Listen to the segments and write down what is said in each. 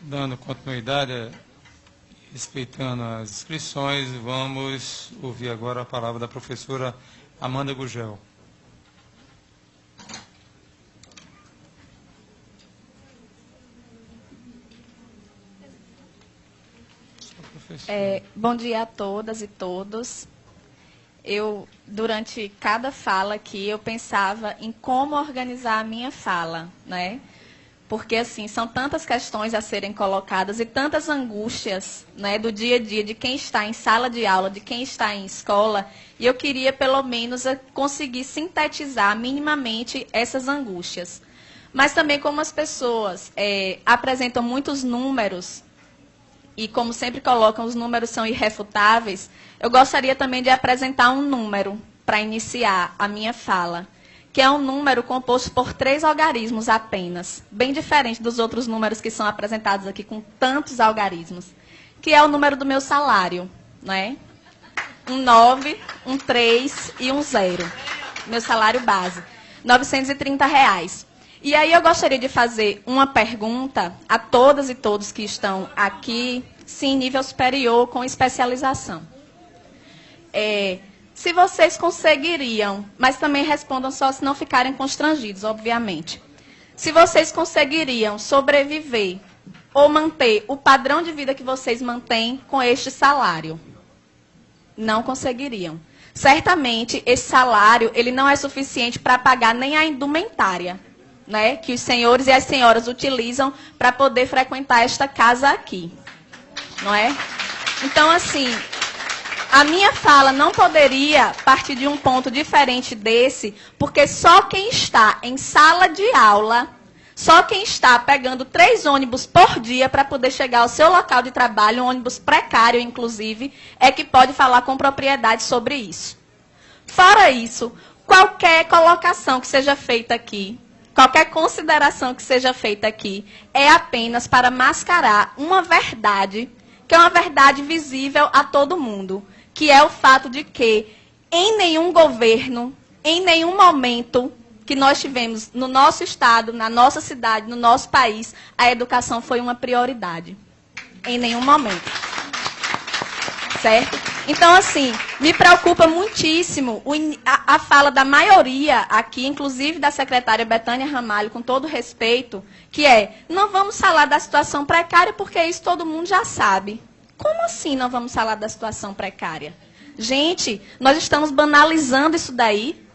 Dando continuidade, respeitando as inscrições, vamos ouvir agora a palavra da professora Amanda Gugel. Bom dia a todas e todos. Durante cada fala aqui, eu pensava em como organizar a minha fala, né? Porque, assim, são tantas questões a serem colocadas e tantas angústias, né, do dia a dia, de quem está em sala de aula, de quem está em escola, e eu queria, pelo menos, conseguir sintetizar minimamente essas angústias. Mas também, como as pessoas apresentam muitos números, e como sempre colocam, os números são irrefutáveis, eu gostaria também de apresentar um número para iniciar a minha fala, que é um número composto por 3 algarismos apenas, bem diferente dos outros números que são apresentados aqui com tantos algarismos, que é o número do meu salário, né? Um 9, um 3 e um 0. Meu salário base, R$ 930. E aí eu gostaria de fazer uma pergunta a todas e todos que estão aqui, sim, em nível superior, com especialização. Se vocês conseguiriam, mas também respondam só se não ficarem constrangidos, obviamente. Se vocês conseguiriam sobreviver ou manter o padrão de vida que vocês mantêm com este salário? Não conseguiriam. Certamente, esse salário ele não é suficiente para pagar nem a indumentária, né, que os senhores e as senhoras utilizam para poder frequentar esta casa aqui. Não é? Então, assim, a minha fala não poderia partir de um ponto diferente desse, porque só quem está em sala de aula, só quem está pegando 3 ônibus por dia para poder chegar ao seu local de trabalho, um ônibus precário, inclusive, é que pode falar com propriedade sobre isso. Fora isso, qualquer colocação que seja feita aqui, qualquer consideração que seja feita aqui, é apenas para mascarar uma verdade, que é uma verdade visível a todo mundo, que é o fato de que, em nenhum governo, em nenhum momento que nós tivemos no nosso estado, na nossa cidade, no nosso país, a educação foi uma prioridade. Em nenhum momento. Certo? Então, assim, me preocupa muitíssimo a fala da maioria aqui, inclusive da secretária Betânia Ramalho, com todo respeito, que é, não vamos falar da situação precária porque isso todo mundo já sabe. Como assim não vamos falar da situação precária? Gente, nós estamos banalizando isso daí.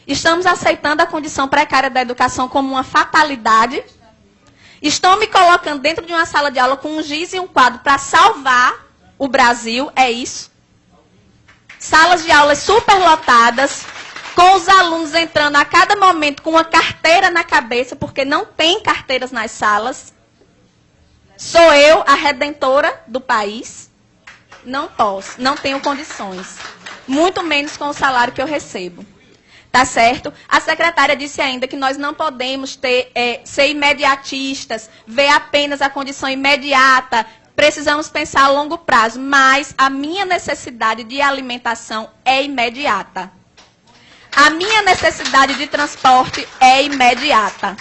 Estamos aceitando a condição precária da educação como uma fatalidade. Estão me colocando dentro de uma sala de aula com um giz e um quadro para salvar o Brasil. É isso. Salas de aulas superlotadas, com os alunos entrando a cada momento com uma carteira na cabeça, porque não tem carteiras nas salas. Sou eu a redentora do país? Não posso, não tenho condições. Muito menos com o salário que eu recebo. Tá certo? A secretária disse ainda que nós não podemos ser imediatistas, ver apenas a condição imediata. Precisamos pensar a longo prazo, mas a minha necessidade de alimentação é imediata. A minha necessidade de transporte é imediata.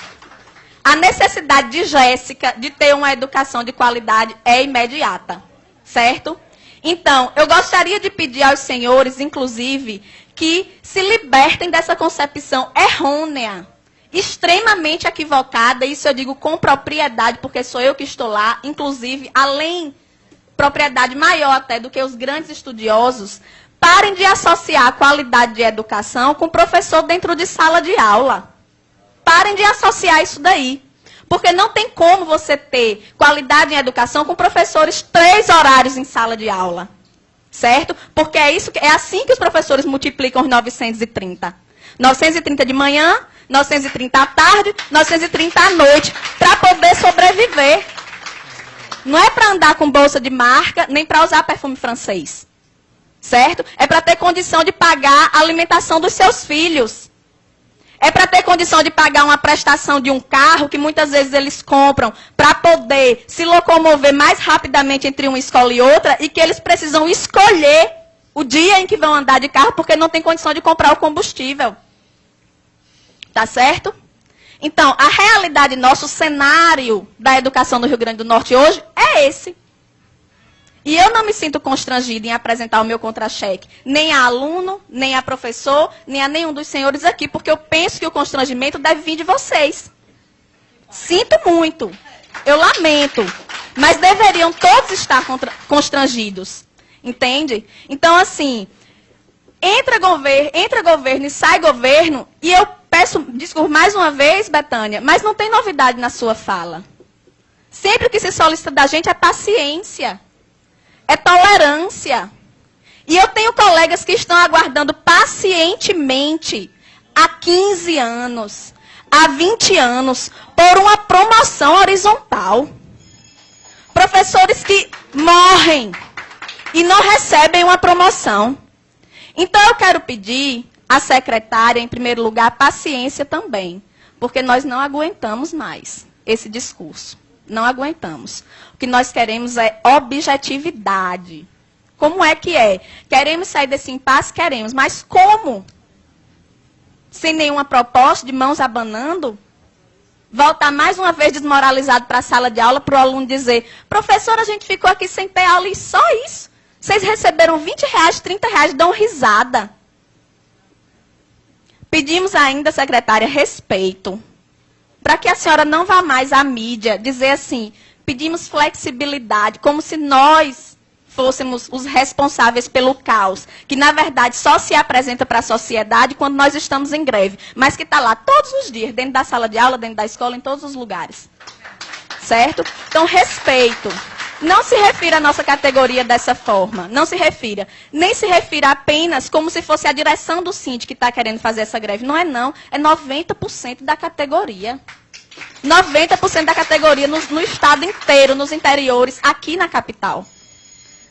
A necessidade de Jéssica de ter uma educação de qualidade é imediata, certo? Então, eu gostaria de pedir aos senhores, inclusive, que se libertem dessa concepção errônea, extremamente equivocada, isso eu digo com propriedade, porque sou eu que estou lá, inclusive, além, propriedade maior até do que os grandes estudiosos, parem de associar a qualidade de educação com professor dentro de sala de aula. Parem de associar isso daí. Porque não tem como você ter qualidade em educação com professores 3 horários em sala de aula. Certo? Porque é assim que os professores multiplicam os 930. 930 de manhã, 930 à tarde, 930 à noite, para poder sobreviver. Não é para andar com bolsa de marca, nem para usar perfume francês. Certo? É para ter condição de pagar a alimentação dos seus filhos. É para ter condição de pagar uma prestação de um carro que muitas vezes eles compram para poder se locomover mais rapidamente entre uma escola e outra e que eles precisam escolher o dia em que vão andar de carro porque não tem condição de comprar o combustível. Tá certo? Então, a realidade nossa, o cenário da educação no Rio Grande do Norte hoje é esse. E eu não me sinto constrangida em apresentar o meu contra-cheque, nem a aluno, nem a professor, nem a nenhum dos senhores aqui, porque eu penso que o constrangimento deve vir de vocês. Sinto muito, eu lamento, mas deveriam todos estar constrangidos, entende? Então, assim, entra governo e sai governo, e eu peço desculpa mais uma vez, Betânia, mas não tem novidade na sua fala. Sempre o que se solicita da gente é paciência. É tolerância. E eu tenho colegas que estão aguardando pacientemente há 15 anos, há 20 anos, por uma promoção horizontal. Professores que morrem e não recebem uma promoção. Então eu quero pedir à secretária, em primeiro lugar, paciência também, porque nós não aguentamos mais esse discurso. Não aguentamos. O que nós queremos é objetividade. Como é que é? Queremos sair desse impasse? Queremos. Mas como? Sem nenhuma proposta, de mãos abanando? Voltar mais uma vez desmoralizado para a sala de aula, para o aluno dizer, professor, a gente ficou aqui sem ter aula e só isso. Vocês receberam R$20, R$30, dão risada. Pedimos ainda, secretária, respeito. Para que a senhora não vá mais à mídia dizer assim, pedimos flexibilidade, como se nós fôssemos os responsáveis pelo caos, que na verdade só se apresenta para a sociedade quando nós estamos em greve, mas que está lá todos os dias, dentro da sala de aula, dentro da escola, em todos os lugares. Certo? Então, respeito. Não se refira à nossa categoria dessa forma, não se refira. Nem se refira apenas como se fosse a direção do Síndico que está querendo fazer essa greve. Não é não, é 90% da categoria. 90% da categoria no estado inteiro, nos interiores, aqui na capital.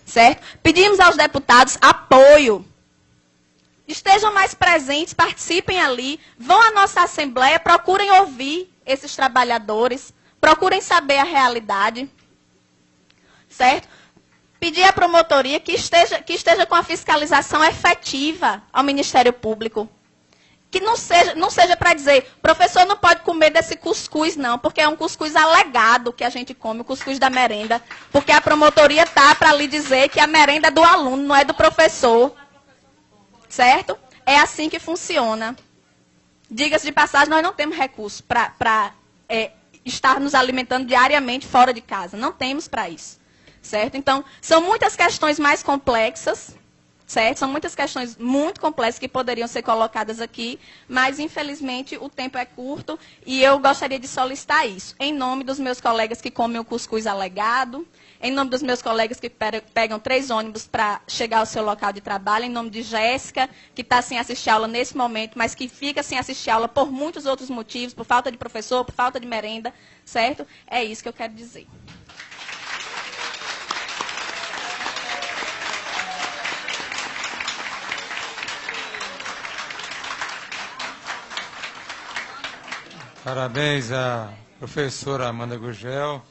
Certo? Pedimos aos deputados apoio. Estejam mais presentes, participem ali, vão à nossa assembleia, procurem ouvir esses trabalhadores, procurem saber a realidade. Certo? Pedir à promotoria que esteja com a fiscalização efetiva ao Ministério Público. Que não seja para dizer, professor não pode comer desse cuscuz, não, porque é um cuscuz alegado que a gente come, o cuscuz da merenda, porque a promotoria está para lhe dizer que a merenda é do aluno, não é do professor. Certo? É assim que funciona. Diga-se de passagem, nós não temos recursos para estar nos alimentando diariamente fora de casa. Não temos para isso. Certo? Então, são muitas questões mais complexas, certo? São muitas questões muito complexas que poderiam ser colocadas aqui, mas, infelizmente, o tempo é curto e eu gostaria de solicitar isso. Em nome dos meus colegas que comem o cuscuz alegado, em nome dos meus colegas que pegam 3 ônibus para chegar ao seu local de trabalho, em nome de Jéssica, que está sem assistir aula nesse momento, mas que fica sem assistir aula por muitos outros motivos, por falta de professor, por falta de merenda, certo? É isso que eu quero dizer. Parabéns à professora Amanda Gurgel.